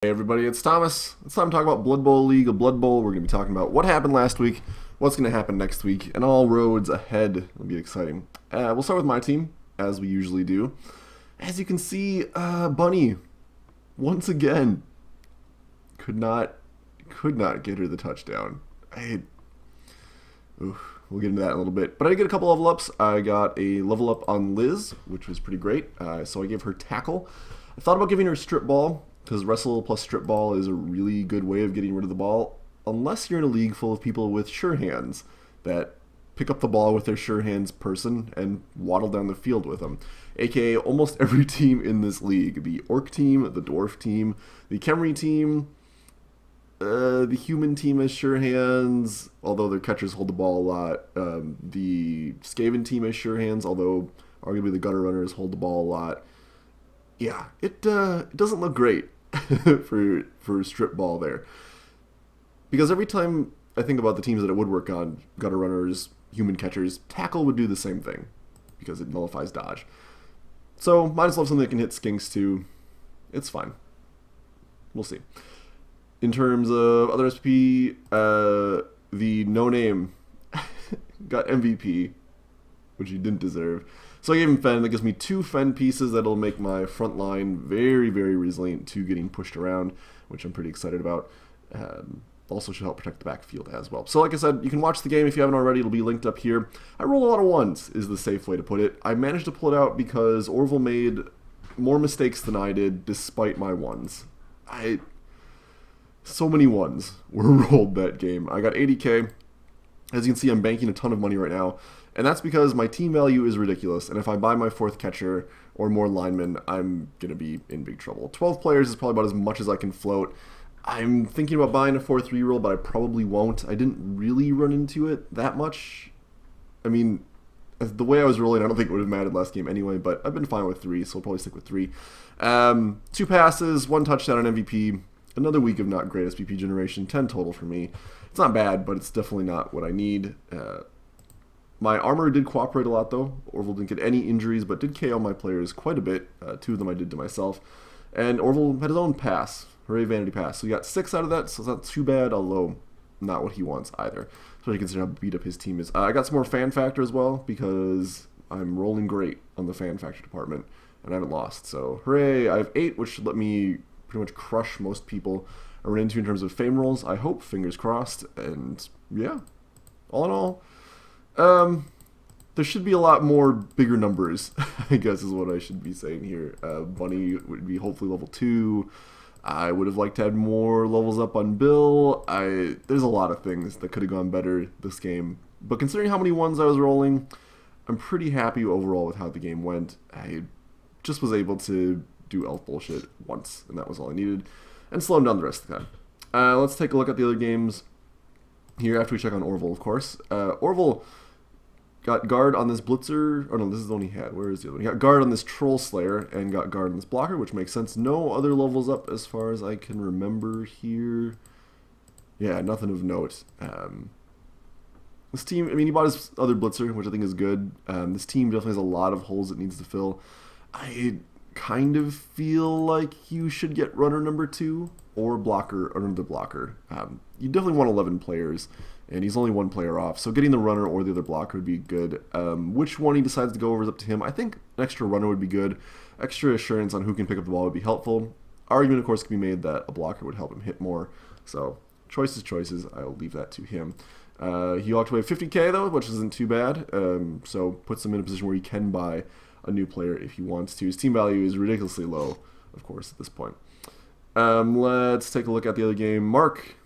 Hey everybody, it's Thomas. It's time to talk about Blood Bowl League, a Blood Bowl. We're going to be talking about what happened last week, what's going to happen next week, and all roads ahead. It'll be exciting. We'll start with my team, as we usually do. As you can see, Bunny, once again, could not get her the touchdown. We'll get into that in a little bit. But I did get a couple level ups. I got a level up on Liz, which was pretty great. So I gave her tackle. I thought about giving her strip ball, because wrestle plus strip ball is a really good way of getting rid of the ball, unless you're in a league full of people with sure hands that pick up the ball with their sure hands person and waddle down the field with them. AKA almost every team in this league. The Orc team, the Dwarf team, the Khemri team, the Human team has sure hands, although their catchers hold the ball a lot. The Skaven team has sure hands, although arguably the Gutter Runners hold the ball a lot. Yeah, it doesn't look great for strip ball there. Because every time I think about the teams that it would work on, Gutter Runners, Human catchers, tackle would do the same thing, because it nullifies dodge. So, might as well have something that can hit skinks too. It's fine. We'll see. In terms of other SP, the No Name got MVP, which he didn't deserve. So I gave him Fen. That gives me 2 Fen pieces that'll make my front line very, very resilient to getting pushed around, which I'm pretty excited about. Also should help protect the backfield as well. So like I said, you can watch the game if you haven't already. It'll be linked up here. I roll a lot of ones is the safe way to put it. I managed to pull it out because Orville made more mistakes than I did despite my ones. So many ones were rolled that game. I got 80k. As you can see, I'm banking a ton of money right now. And that's because my team value is ridiculous. And if I buy my 4th catcher or more linemen, I'm going to be in big trouble. 12 players is probably about as much as I can float. I'm thinking about buying a 4-3 roll, but I probably won't. I didn't really run into it that much. I mean, the way I was rolling, I don't think it would have mattered last game anyway, but I've been fine with 3, so I'll probably stick with 3. 2 passes, 1 touchdown on MVP. Another week of not great SPP generation, 10 total for me. It's not bad, but it's definitely not what I need. My armor did cooperate a lot, though. Orville didn't get any injuries, but did KO my players quite a bit. 2 of them I did to myself. And Orville had his own pass. Hooray, vanity pass. So he got 6 out of that, so it's not too bad, although not what he wants either. Especially considering how beat up his team is. I got some more fan factor as well, because I'm rolling great on the fan factor department, and I haven't lost. So hooray, I have 8, which should let me pretty much crush most people I run into in terms of fame rolls. I hope, fingers crossed, and yeah, all in all, there should be a lot more bigger numbers, I guess is what I should be saying here. Bunny would be hopefully level 2. I would have liked to have more levels up on Bill. There's a lot of things that could have gone better this game. But considering how many ones I was rolling, I'm pretty happy overall with how the game went. I just was able to do elf bullshit once, and that was all I needed, and slow him down the rest of the time. Let's take a look at the other games here after we check on Orville, of course. Orville got guard on this blitzer. Oh no, this is the one he had. Where is the other one? He got guard on this troll slayer and got guard on this blocker, which makes sense. No other levels up as far as I can remember here. Yeah, nothing of note. This team, I mean, he bought his other blitzer, which I think is good. This team definitely has a lot of holes it needs to fill. I kind of feel like you should get runner number 2 or blocker or the blocker. You definitely want 11 players, and he's only 1 player off, so getting the runner or the other blocker would be good. Which one he decides to go over is up to him. I think an extra runner would be good. Extra assurance on who can pick up the ball would be helpful. Argument, of course, can be made that a blocker would help him hit more. So choices. I'll leave that to him. He walked away with 50k though, which isn't too bad. So puts him in a position where he can buy a new player if he wants to. His team value is ridiculously low, of course, at this point. Let's take a look at the other game. Mark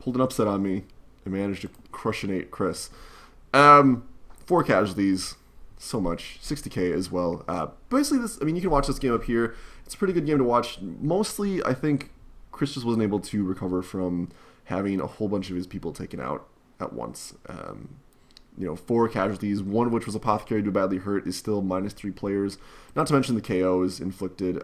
pulled an upset on me and managed to crush-inate Chris. 4 casualties, so much. 60k as well. Basically, I mean, you can watch this game up here. It's a pretty good game to watch. Mostly, I think Chris just wasn't able to recover from having a whole bunch of his people taken out at once. 4 casualties, 1 of which was Apothecary to badly hurt, is still -3 players. Not to mention the KOs inflicted.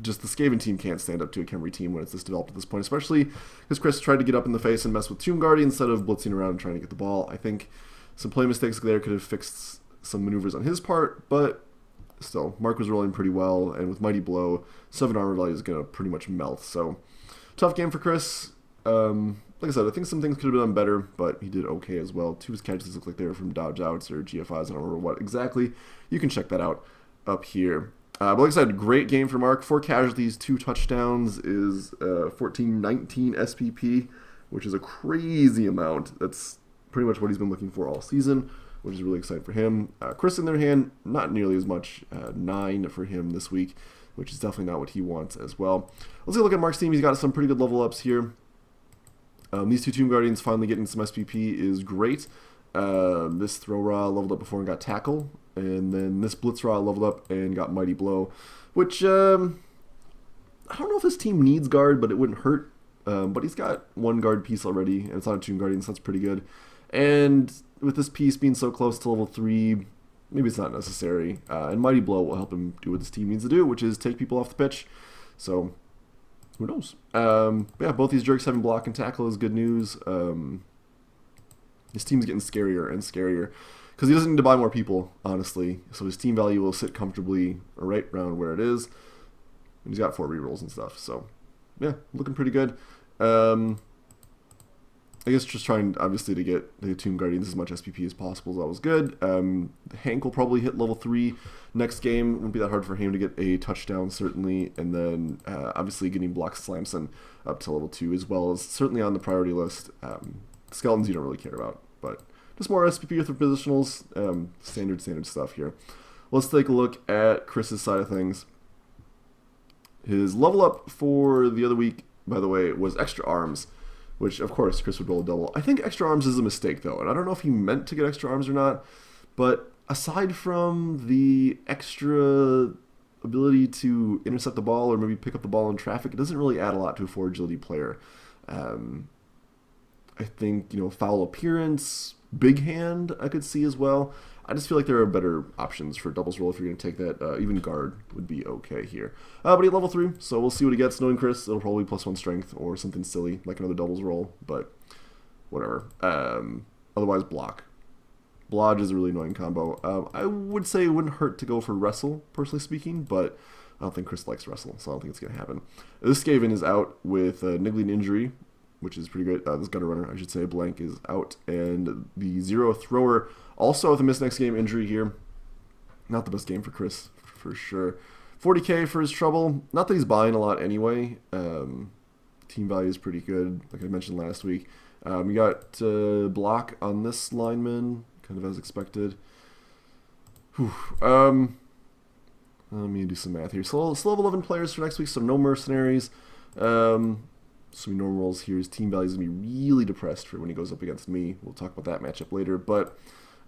Just the Skaven team can't stand up to a Khemri team when it's this developed at this point, especially because Chris tried to get up in the face and mess with Tomb Guardian instead of blitzing around and trying to get the ball. I think some play mistakes there could have fixed some maneuvers on his part, but still, Mark was rolling pretty well, and with Mighty Blow, 7 armor value is going to pretty much melt. So, tough game for Chris. Like I said, I think some things could have been done better, but he did okay as well. 2 of his catches look like they were from dodge outs or GFIs. I don't remember what exactly. You can check that out up here. But like I said, great game for Mark. 4 casualties, 2 touchdowns is 14-19 SPP, which is a crazy amount. That's pretty much what he's been looking for all season, which is really exciting for him. Chris, on the other hand, not nearly as much. 9 for him this week, which is definitely not what he wants as well. Let's take a look at Mark's team. He's got some pretty good level ups here. These 2 Tomb Guardians finally getting some SPP is great. This Throw Raw leveled up before and got Tackle. And then this Blitz Raw leveled up and got Mighty Blow. Which, I don't know if this team needs guard, but it wouldn't hurt. But he's got 1 guard piece already, and it's not a Tomb Guardian, so that's pretty good. And with this piece being so close to level 3, maybe it's not necessary. And Mighty Blow will help him do what this team needs to do, which is take people off the pitch. So, who knows? Yeah, both these jerks having block and tackle is good news. His team's getting scarier and scarier because he doesn't need to buy more people, honestly. So his team value will sit comfortably right around where it is. And he's got 4 rerolls and stuff. So, yeah, looking pretty good. I guess just trying, obviously, to get the Tomb Guardians as much SPP as possible. That was good. Hank will probably hit level 3 next game. Wouldn't be that hard for him to get a touchdown, certainly. And then, obviously, getting Block Slamson up to level 2, as well as certainly on the priority list. Skeletons you don't really care about, but just more SPP with positionals. Standard stuff here. Let's take a look at Chris's side of things. His level up for the other week, by the way, was extra arms, which, of course, Chris would roll a double. I think extra arms is a mistake, though, and I don't know if he meant to get extra arms or not, but aside from the extra ability to intercept the ball or maybe pick up the ball in traffic, it doesn't really add a lot to a 4 agility player. I think, foul appearance, big hand, I could see as well. I just feel like there are better options for doubles roll if you're going to take that. Even guard would be okay here. But he level 3, so we'll see what he gets. Knowing Chris, it'll probably +1 strength or something silly, like another doubles roll, but whatever. Otherwise, block. Blodge is a really annoying combo. I would say it wouldn't hurt to go for wrestle, personally speaking, but I don't think Chris likes wrestle, so I don't think it's going to happen. This Skaven is out with a niggling injury, which is pretty great. This Gutter Runner, I should say, blank is out. And the 0 Thrower also with a miss next game injury here. Not the best game for Chris, for sure. 40k for his trouble. Not that he's buying a lot anyway. Team value is pretty good, like I mentioned last week. We got block on this lineman, kind of as expected. Let me do some math here. So level 11 players for next week, so no mercenaries. So normal rolls here. His team value is going to be really depressed for when he goes up against me. We'll talk about that matchup later. But,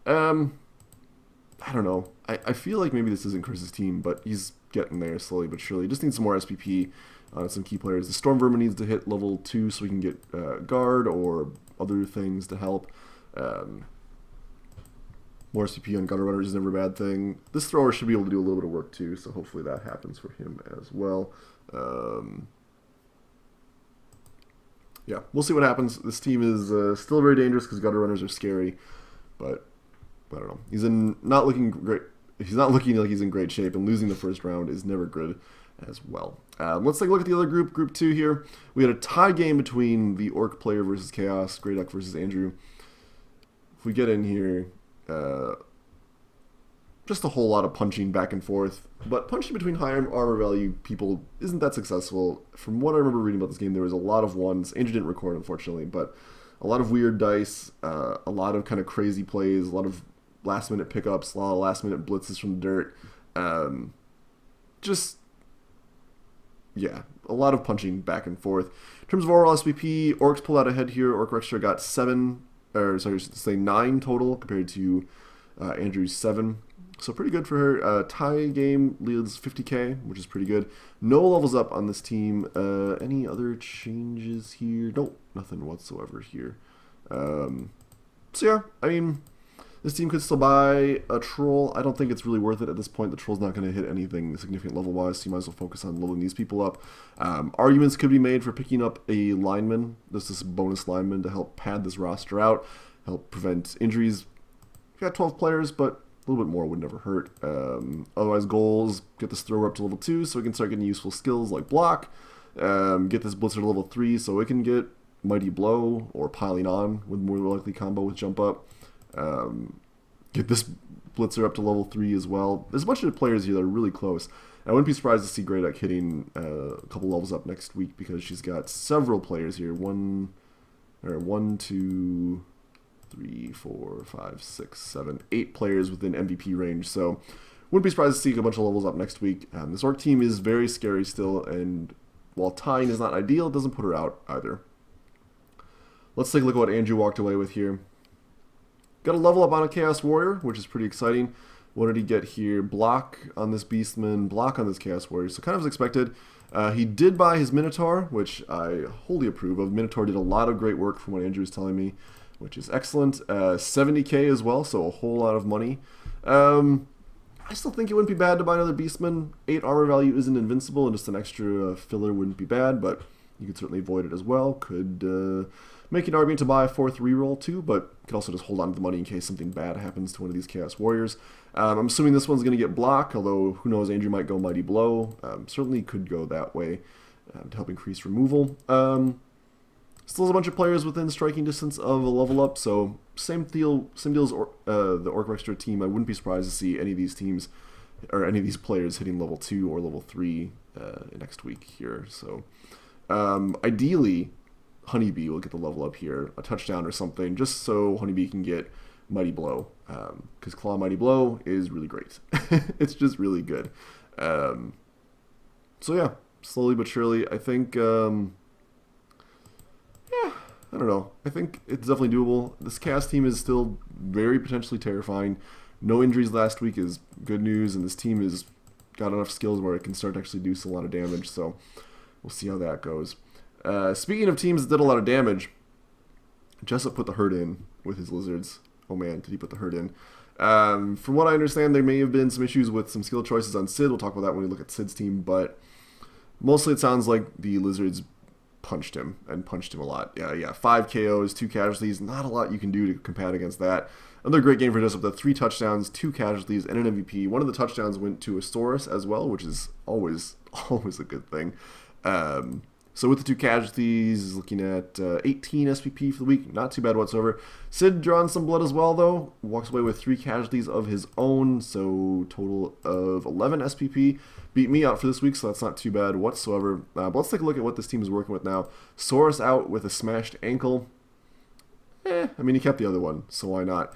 I don't know. I feel like maybe this isn't Chris's team, but he's getting there slowly but surely. Just needs some more SPP on some key players. The Storm Vermin needs to hit level 2 so we can get guard or other things to help. More SPP on Gutter Runners is never a bad thing. This Thrower should be able to do a little bit of work too, so hopefully that happens for him as well. Yeah, we'll see what happens. This team is still very dangerous because Gutter Runners are scary, but I don't know. He's not looking great. He's not looking like he's in great shape, and losing the first round is never good as well. Let's take a look at the other group, Group 2 here. We had a tie game between the Orc player versus Chaos, Grey Duck versus Andrew. If we get in here, just a whole lot of punching back and forth. But punching between high armor value people isn't that successful. From what I remember reading about this game, there was a lot of ones. Andrew didn't record, unfortunately, but a lot of weird dice, a lot of kind of crazy plays, a lot of last-minute pickups, a lot of last-minute blitzes from the dirt. Yeah, a lot of punching back and forth. In terms of overall SPP, Orcs pulled out ahead here. Orc Rextra got 9 total compared to Andrew's 7. So pretty good for her. Tie game leads 50k, which is pretty good. No levels up on this team. Any other changes here? Nope, nothing whatsoever here. So yeah, I mean, this team could still buy a Troll. I don't think it's really worth it at this point. The Troll's not going to hit anything significant level-wise, so you might as well focus on leveling these people up. Arguments could be made for picking up a lineman. This bonus lineman to help pad this roster out, help prevent injuries. We've got 12 players, but little bit more would never hurt. Otherwise, goals, get this thrower up to level 2 so it can start getting useful skills like block. Get this blitzer to level 3 so it can get Mighty Blow or Piling On with more likely combo with jump up. Get this blitzer up to level 3 as well. There's a bunch of players here that are really close. I wouldn't be surprised to see Greyduck hitting a couple levels up next week because she's got several players here. 1, 2, 3, 4, 5, 6, 7, 8 players within MVP range. So wouldn't be surprised to see a bunch of levels up next week. This Orc team is very scary still, and while tying is not ideal, it doesn't put her out either. Let's take a look at what Andrew walked away with here. Got a level up on a Chaos Warrior, which is pretty exciting. What did he get here? Block on this Beastman, block on this Chaos Warrior. So kind of as expected. He did buy his Minotaur, which I wholly approve of. Minotaur did a lot of great work from what Andrew was telling me, which is excellent. 70k as well, so a whole lot of money. I still think it wouldn't be bad to buy another Beastman. 8 armor value isn't invincible, and just an extra filler wouldn't be bad, but you could certainly avoid it as well. Could make an argument to buy a 4th reroll too, but could also just hold on to the money in case something bad happens to one of these Chaos Warriors. I'm assuming this one's going to get block, although who knows, Andrew might go Mighty Blow. Certainly could go that way to help increase removal. Still has a bunch of players within striking distance of a level up, so same deal as the Orc Extra team. I wouldn't be surprised to see any of these teams or any of these players hitting level 2 or level 3 next week here. So ideally, Honeybee will get the level up here, a touchdown or something, just so Honeybee can get Mighty Blow, because Claw Mighty Blow is really great. It's just really good. So yeah, slowly but surely, I think, yeah, I don't know. I think it's definitely doable. This cast team is still very potentially terrifying. No injuries last week is good news, and this team has got enough skills where it can start to actually do a lot of damage, so we'll see how that goes. Speaking of teams that did a lot of damage, Jessup put the hurt in with his lizards. Oh man, did he put the hurt in? From what I understand, there may have been some issues with some skill choices on Sid. We'll talk about that when we look at Sid's team, but mostly it sounds like the lizards punched him, and punched him a lot. Yeah, 5 KOs, 2 casualties. Not a lot you can do to combat against that. Another great game for Jessup. The 3 touchdowns, 2 casualties, and an MVP. One of the touchdowns went to a Saurus as well, which is always a good thing. So with the 2 casualties, looking at 18 SPP for the week. Not too bad whatsoever. Sid drawn some blood as well, though. Walks away with 3 casualties of his own, so total of 11 SPP. Beat me out for this week, so that's not too bad whatsoever. But let's take a look at what this team is working with now. Saurus out with a smashed ankle. I mean, he kept the other one, so why not?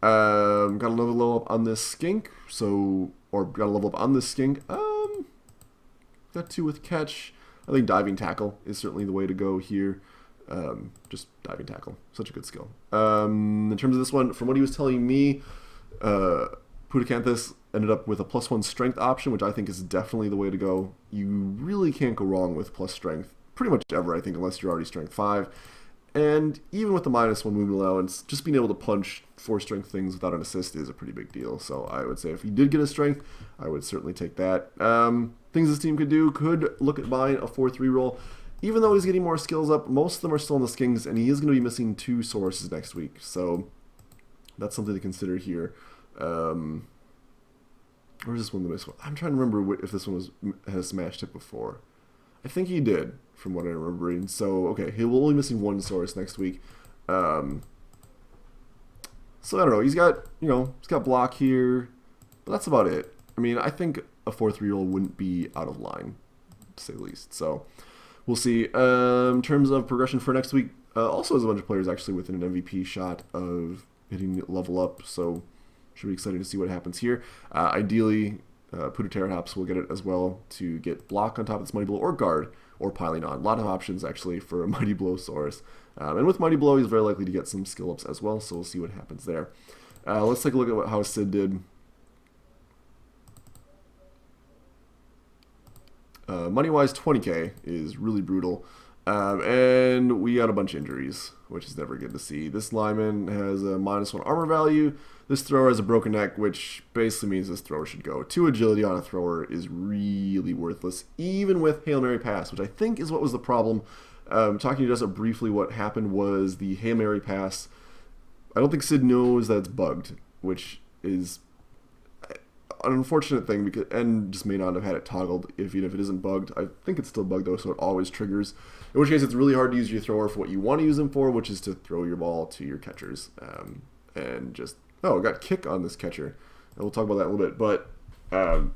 Got another level up on this skink, got a level up on this skink. Got 2 with catch. I think diving tackle is certainly the way to go here. Just diving tackle, such a good skill. In terms of this one, from what he was telling me, Pudacanthus ended up with a +1 strength option, which I think is definitely the way to go. You really can't go wrong with plus strength, pretty much ever, I think, unless you're already strength 5. And even with the -1 movement allowance, just being able to punch 4 strength things without an assist is a pretty big deal. So I would say if he did get a strength, I would certainly take that. Things this team could do, could look at buying a 4th reroll. Even though he's getting more skills up, most of them are still in the skins, and he is going to be missing 2 sources next week. So that's something to consider here. Where's this one the miss one? I'm trying to remember if this one has smashed it before. I think he did, from what I'm remembering. So, okay, he will only missing 1 source next week. So I don't know. He's got block here, but that's about it. I mean, I think a 4th reroll wouldn't be out of line, to say the least. So we'll see. In terms of progression for next week, also has a bunch of players actually within an MVP shot of hitting level up. So should be excited to see what happens here. Ideally, Pudateratops will get it as well to get block on top of this Mighty Blow or guard or piling on. A lot of options actually for a Mighty Blow Saurus. And with Mighty Blow, he's very likely to get some skill ups as well. So we'll see what happens there. Let's take a look at how Sid did. Money-wise, 20k is really brutal. And we got a bunch of injuries, which is never good to see. This lineman has a -1 armor value. This thrower has a broken neck, which basically means this thrower should go. 2 agility on a thrower is really worthless, even with Hail Mary Pass, which I think is what was the problem. Talking to Jessup briefly, what happened was the Hail Mary Pass. I don't think Sid knows that it's bugged, which is an unfortunate thing, because and just may not have had it toggled, even if it isn't bugged. I think it's still bugged though, so it always triggers. In which case, it's really hard to use your thrower for what you want to use them for, which is to throw your ball to your catchers. And just, oh, I got kick on this catcher. And we'll talk about that in a little bit. But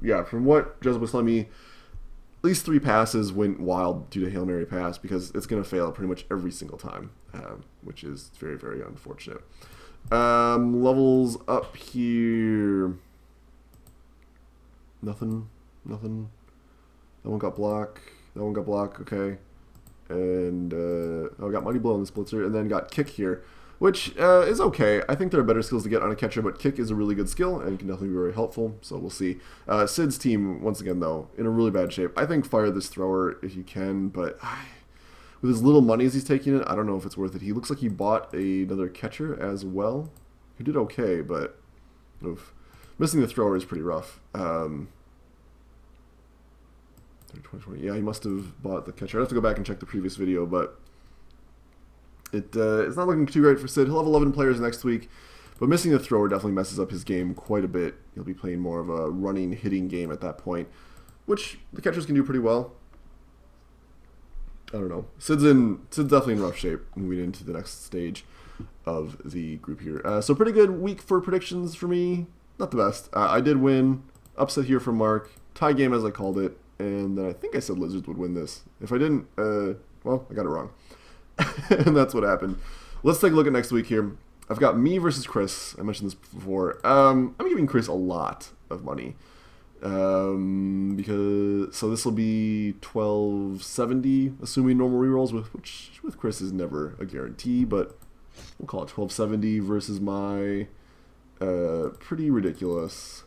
yeah, from what Joseph was telling me, at least 3 passes went wild due to Hail Mary pass, because it's going to fail pretty much every single time, which is very, very unfortunate. Levels up here. Nothing. That one got block. Okay. And I got Mighty Blow on the Splitzer, and then got kick here, which is okay. I think there are better skills to get on a catcher, but kick is a really good skill and can definitely be very helpful, so we'll see. Sid's team, once again, though, in a really bad shape. I think fire this thrower if you can, but with as little money as he's taking it, I don't know if it's worth it. He looks like he bought another catcher as well, who did okay, but oof. Missing the thrower is pretty rough. 2020. Yeah, he must have bought the catcher. I have to go back and check the previous video, but it's not looking too great for Sid. He'll have 11 players next week, but missing the thrower definitely messes up his game quite a bit. He'll be playing more of a running, hitting game at that point, which the catchers can do pretty well. I don't know. Sid's definitely in rough shape moving into the next stage of the group here. So pretty good week for predictions for me. Not the best. I did win. Upset here from Mark. Tie game as I called it. And then I think I said Lizards would win this. If I didn't, well, I got it wrong. And that's what happened. Let's take a look at next week here. I've got me versus Chris. I mentioned this before. I'm giving Chris a lot of money. Because so this will be 1270, assuming normal rerolls, which with Chris is never a guarantee, but we'll call it 1270 versus my pretty ridiculous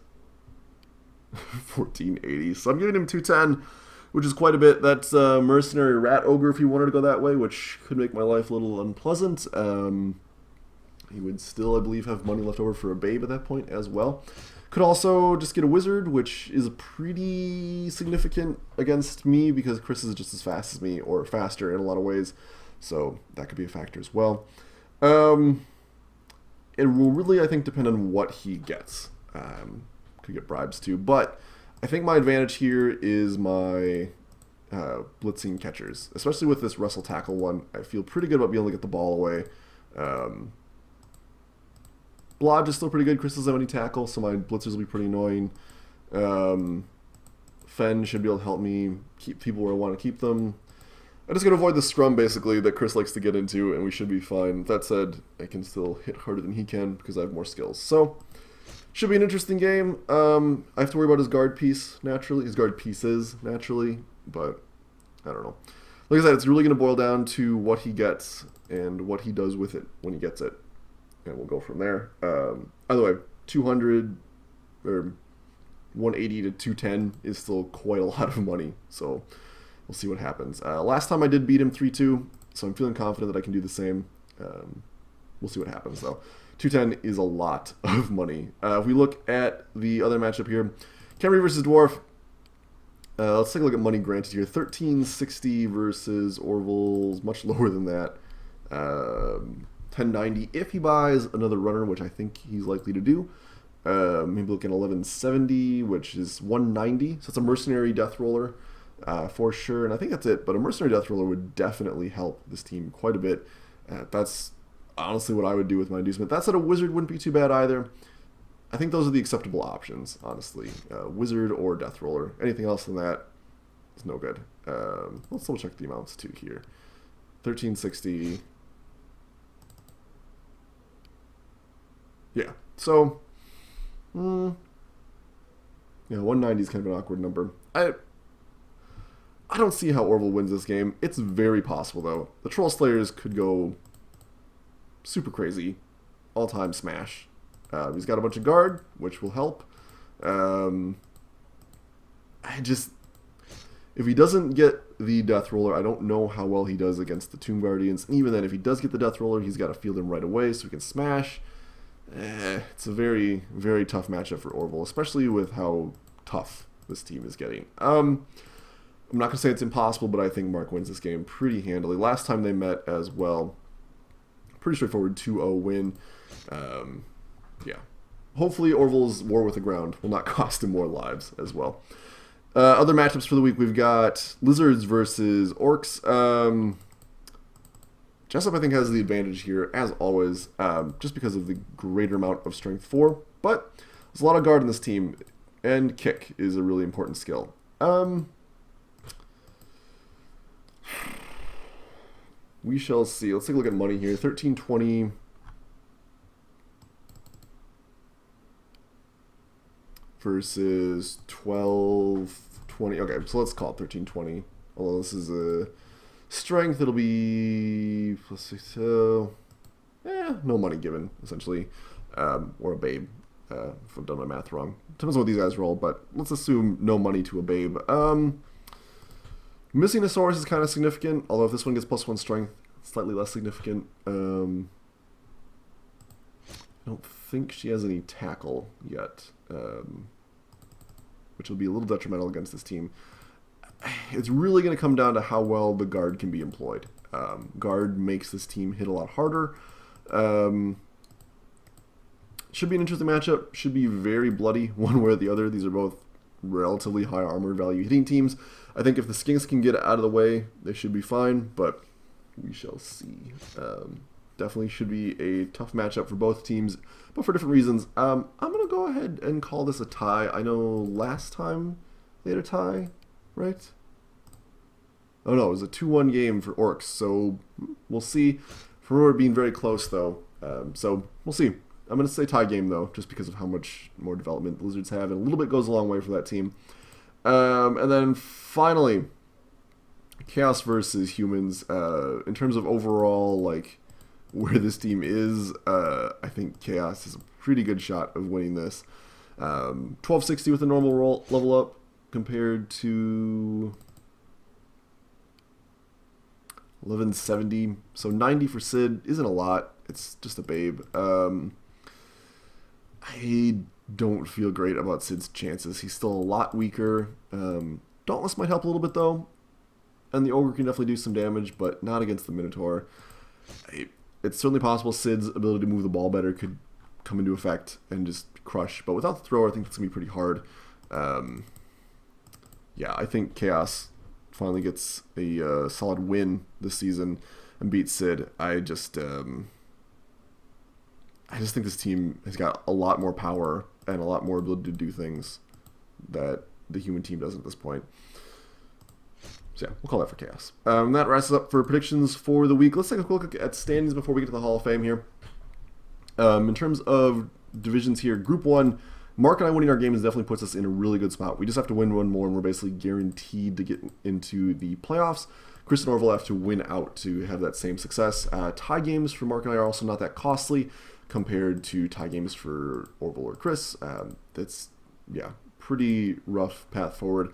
1480. So I'm giving him 210, which is quite a bit. That's Mercenary Rat Ogre if you wanted to go that way, which could make my life a little unpleasant. He would still, I believe, have money left over for a Babe at that point as well. Could also just get a Wizard, which is pretty significant against me because Chris is just as fast as me, or faster in a lot of ways. So that could be a factor as well. It will really, I think, depend on what he gets. Could get bribes too, but I think my advantage here is my blitzing catchers, especially with this wrestle tackle one. I feel pretty good about being able to get the ball away. Blodge is still pretty good. Chris doesn't have any tackle, so my blitzers will be pretty annoying. Fen should be able to help me keep people where I want to keep them. I just got to avoid the scrum, basically, that Chris likes to get into, and we should be fine. That said, I can still hit harder than he can because I have more skills. So should be an interesting game. I have to worry about his guard piece, naturally. His guard pieces, naturally. But, I don't know. Like I said, it's really going to boil down to what he gets and what he does with it when he gets it. And we'll go from there. Either way, 200 or 180 to 210 is still quite a lot of money. So, we'll see what happens. Last time I did beat him 3-2, so I'm feeling confident that I can do the same. We'll see what happens, though. 210 is a lot of money. If we look at the other matchup here, Camry versus Dwarf. Let's take a look at money granted here. 1360 versus Orville's much lower than that. 1090 if he buys another runner, which I think he's likely to do. Maybe looking at 1170, which is 190. So it's a Mercenary Death Roller for sure. And I think that's it. But a Mercenary Death Roller would definitely help this team quite a bit. That's honestly what I would do with my inducement. That said, a Wizard wouldn't be too bad either. I think those are the acceptable options, honestly. Wizard or Death Roller. Anything else than that is no good. Let's double check the amounts too here. 1360. Yeah, so yeah, 190 is kind of an awkward number. I don't see how Orville wins this game. It's very possible, though. The Troll Slayers could go super crazy. All-time smash. He's got a bunch of guard, which will help. If he doesn't get the Death Roller, I don't know how well he does against the Tomb Guardians. And even then, if he does get the Death Roller, he's got to field him right away so he can smash. It's a very, very tough matchup for Orville, especially with how tough this team is getting. I'm not going to say it's impossible, but I think Mark wins this game pretty handily. Last time they met as well, pretty straightforward 2-0 win. Yeah, hopefully Orville's War with the Ground will not cost him more lives as well. Other matchups for the week, we've got Lizards versus Orcs. Jessup, I think, has the advantage here, as always, just because of the greater amount of Strength 4. But there's a lot of guard in this team, and Kick is a really important skill. We shall see. Let's take a look at money here. 1320 versus 1220. Okay, so let's call it 1320. Although this is a strength, it'll be plus 6. So, no money given, essentially. Or a babe, if I've done my math wrong. Depends on what these guys roll, but let's assume no money to a babe. Missing a Saurus is kind of significant, although if this one gets plus 1 strength, it's slightly less significant. I don't think she has any tackle yet, which will be a little detrimental against this team. It's really going to come down to how well the guard can be employed. Guard makes this team hit a lot harder. Should be an interesting matchup. Should be very bloody one way or the other. These are both relatively high armor value hitting teams. I think if the Skinks can get out of the way, they should be fine, but we shall see. Definitely should be a tough matchup for both teams, but for different reasons. I'm going to go ahead and call this a tie. I know last time they had a tie, right? Oh no, it was a 2-1 game for Orcs, so we'll see. For remember it being very close, though, so we'll see. I'm going to say tie game, though, just because of how much more development the Lizards have, and a little bit goes a long way for that team. And then finally, Chaos versus Humans. In terms of overall, like, where this team is, I think Chaos has a pretty good shot of winning this. 1260 with a normal roll level up compared to 1170. So 90 for Sid isn't a lot. It's just a babe. I don't feel great about Sid's chances. He's still a lot weaker. Dauntless might help a little bit, though. And the Ogre can definitely do some damage, but not against the Minotaur. It's certainly possible Sid's ability to move the ball better could come into effect and just crush. But without the thrower, I think it's going to be pretty hard. Yeah, I think Chaos finally gets a solid win this season and beats Sid. I just think this team has got a lot more power and a lot more ability to do things that the human team doesn't at this point. So yeah, we'll call that for Chaos. That wraps us up for predictions for the week. Let's take a quick look at standings before we get to the Hall of Fame here. In terms of divisions here, Group 1, Mark and I winning our games definitely puts us in a really good spot. We just have to win one more, and we're basically guaranteed to get into the playoffs. Chris and Orville have to win out to have that same success. Tie games for Mark and I are also not that costly compared to tie games for Orville or Chris. That's, yeah, pretty rough path forward.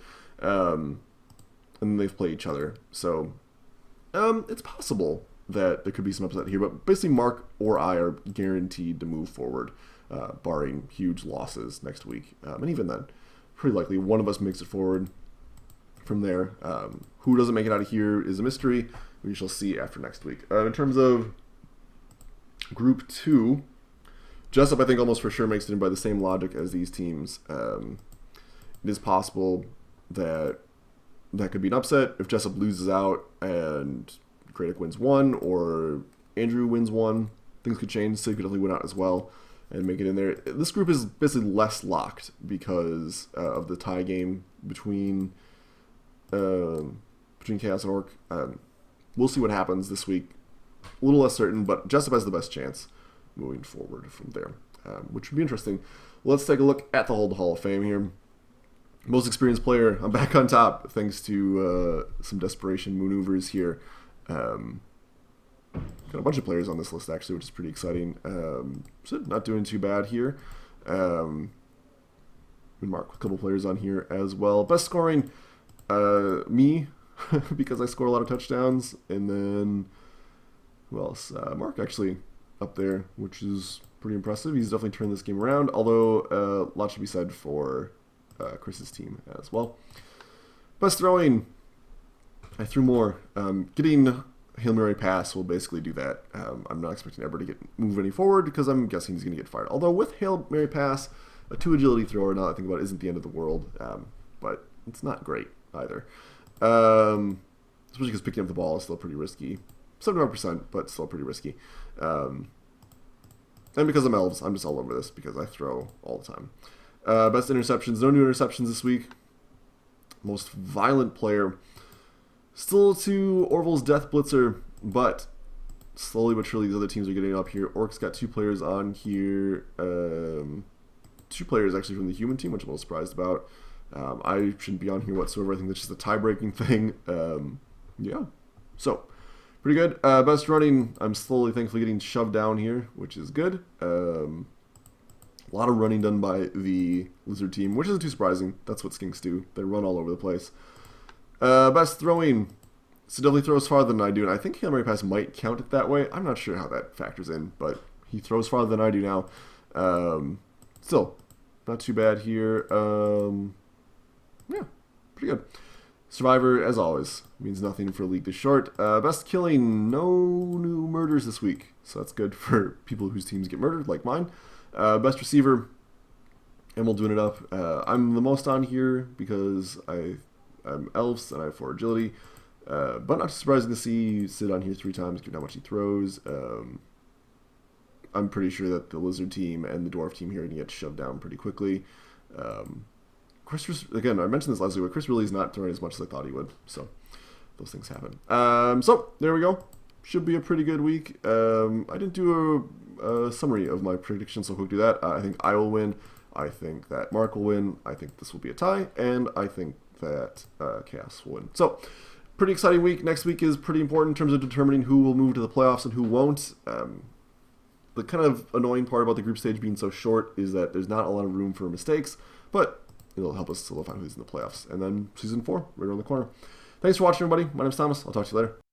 And they've played each other. So it's possible that there could be some upset here, but basically Mark or I are guaranteed to move forward, barring huge losses next week. And even then, pretty likely one of us makes it forward from there. Who doesn't make it out of here is a mystery. We shall see after next week. In terms of Group 2, Jessup, I think, almost for sure makes it in by the same logic as these teams. It is possible that could be an upset if Jessup loses out and Gradic wins 1 or Andrew wins 1. Things could change. Sid could definitely win out as well and make it in there. This group is basically less locked because of the tie game between Chaos and Orc. We'll see what happens this week. A little less certain, but Jessup has the best chance moving forward from there, which would be interesting. Let's take a look at the Hall of Fame here. Most experienced player, I'm back on top thanks to some desperation maneuvers here. Got a bunch of players on this list actually, which is pretty exciting. So not doing too bad here. We mark a couple players on here as well. Best scoring, me, because I score a lot of touchdowns, and then who else? Mark actually up there, which is pretty impressive. He's definitely turned this game around, although a lot should be said for Chris's team as well. Best throwing, I threw more. Getting Hail Mary pass will basically do that. I'm not expecting Eber to move any forward because I'm guessing he's going to get fired. Although with Hail Mary pass, a 2 agility thrower, now that I think about it, isn't the end of the world, but it's not great either. Especially because picking up the ball is still pretty risky. 75%, but still pretty risky. And because I'm elves, I'm just all over this because I throw all the time. Best interceptions, no new interceptions this week. Most violent player, still to Orville's Death Blitzer, but slowly but surely the other teams are getting up here. Orcs got 2 players on here. 2 players actually from the human team, which I'm a little surprised about. I shouldn't be on here whatsoever. I think that's just a tie-breaking thing. Yeah, so pretty good. Best running, I'm slowly, thankfully, getting shoved down here, which is good. A lot of running done by the Lizard team, which isn't too surprising. That's what skinks do. They run all over the place. Best throwing, so definitely throws farther than I do, and I think Hail Mary pass might count it that way. I'm not sure how that factors in, but he throws farther than I do now. Still, not too bad here. Yeah, pretty good. Survivor, as always, means nothing for a league this short. Best killing, no new murders this week, so that's good for people whose teams get murdered, like mine. Best receiver, Emil doing it up. I'm the most on here because I'm elves and I have 4 agility, but not surprising to see sit on here 3 times given how much he throws. I'm pretty sure that the Lizard team and the Dwarf team here are going to get shoved down pretty quickly. Chris, again, I mentioned this last week, but Chris really is not throwing as much as I thought he would, so those things happen. So there we go. Should be a pretty good week. I didn't do a summary of my predictions, so quick do that. I think I will win. I think that Mark will win. I think this will be a tie, and I think that Chaos will win. So pretty exciting week. Next week is pretty important in terms of determining who will move to the playoffs and who won't. The kind of annoying part about the group stage being so short is that there's not a lot of room for mistakes, but it'll help us solidify who's in the playoffs. And then Season 4, right around the corner. Thanks for watching, everybody. My name's Thomas. I'll talk to you later.